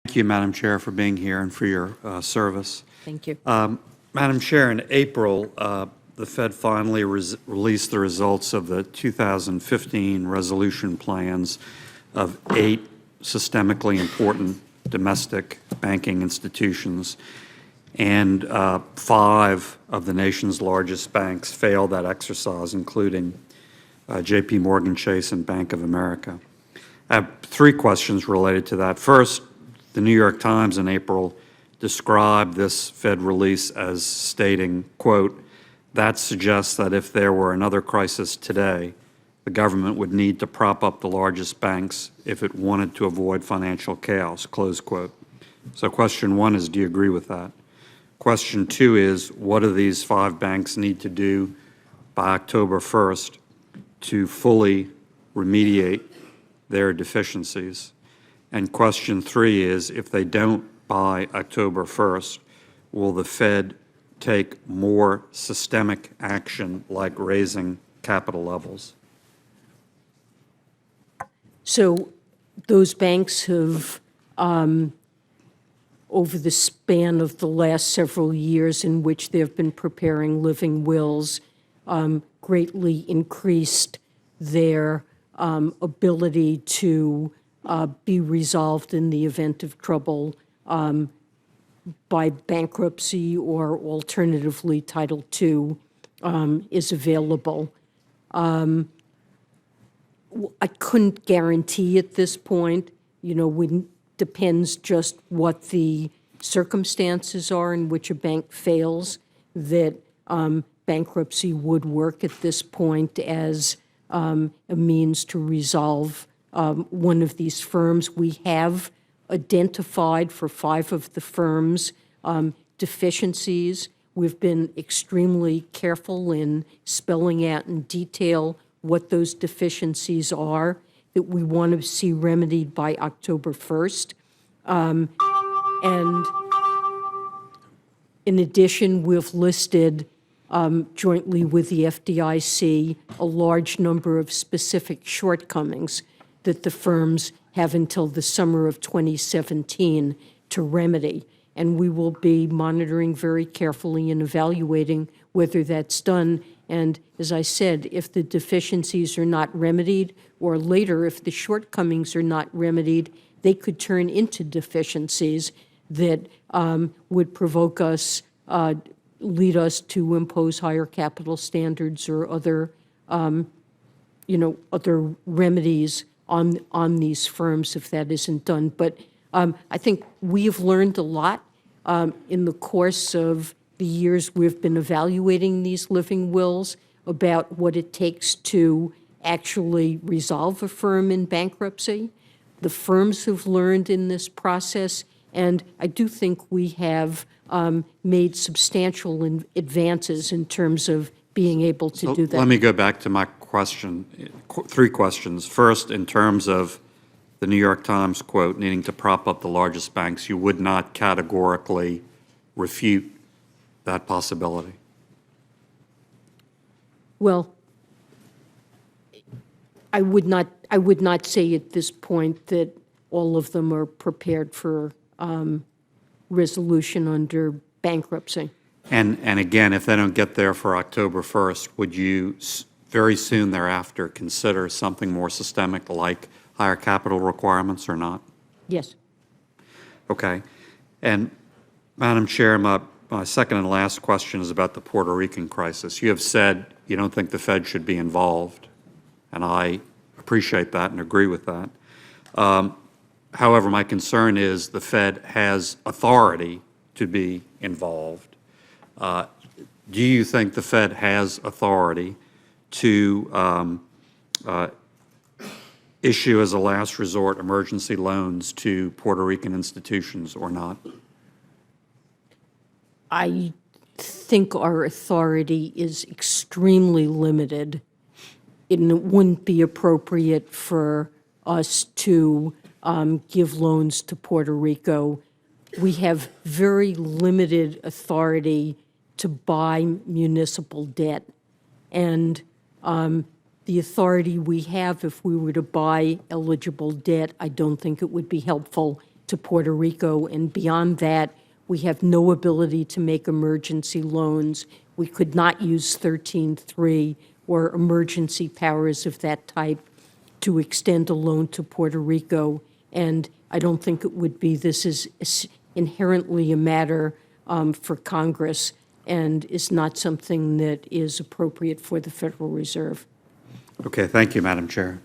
Thank you, Madam Chair, for being here and for your service. Thank you. Madam Chair, in April, the Fed finally released the results of the 2015 resolution plans of 8 systemically important domestic banking institutions, and 5 of the nation's largest banks failed that exercise, including J.P. Morgan Chase and Bank of America. I have 3 questions related to that. First, the New York Times in April described this Fed release as stating, quote, "That suggests that if there were another crisis today, the government would need to prop up the largest banks if it wanted to avoid financial chaos," close quote. So question 1 is, do you agree with that? Question 2 is, what do these 5 banks need to do by October 1st to fully remediate their deficiencies? And question 3 is, if they don't by October 1st, will the Fed take more systemic action like raising capital levels? So those banks have, over the span of the last several years in which they've been preparing living wills, greatly increased their ability to be resolved in the event of trouble by bankruptcy, or alternatively Title II is available. I couldn't guarantee at this point, it depends just what the circumstances are in which a bank fails, that bankruptcy would work at this point as a means to resolve one of these firms. We have identified for 5 of the firms deficiencies. We've been extremely careful in spelling out in detail what those deficiencies are that we want to see remedied by October 1st. And in addition, we've listed jointly with the FDIC a large number of specific shortcomings that the firms have until the summer of 2017 to remedy. And we will be monitoring very carefully and evaluating whether that's done. And as I said, if the deficiencies are not remedied, or later if the shortcomings are not remedied, they could turn into deficiencies that would provoke us, lead us to impose higher capital standards or other, other remedies on these firms if that isn't done. But I think we've learned a lot in the course of the years we've been evaluating these living wills about what it takes to actually resolve a firm in bankruptcy. The firms have learned in this process, and I do think we have made substantial advances in terms of being able to do that. Let me go back to my question, 3 questions. First, in terms of the New York Times quote, needing to prop up the largest banks, you would not categorically refute that possibility? Well, I would not say at this point that all of them are prepared for resolution under bankruptcy. And again, if they don't get there for October 1st, would you very soon thereafter consider something more systemic like higher capital requirements or not? Yes. Okay. And Madam Chair, my second and last question is about the Puerto Rican crisis. You have said you don't think the Fed should be involved, and I appreciate that and agree with that. However, my concern is the Fed has authority to be involved. Do you think the Fed has authority to issue as a last resort emergency loans to Puerto Rican institutions or not? I think our authority is extremely limited. It wouldn't be appropriate for us to give loans to Puerto Rico. We have very limited authority to buy municipal debt. And the authority we have, if we were to buy eligible debt, I don't think it would be helpful to Puerto Rico, and beyond that, we have no ability to make emergency loans. We could not use 13.3 or emergency powers of that type to extend a loan to Puerto Rico, and I don't think it would be. This is inherently a matter for Congress and is not something that is appropriate for the Federal Reserve. Okay, thank you, Madam Chair.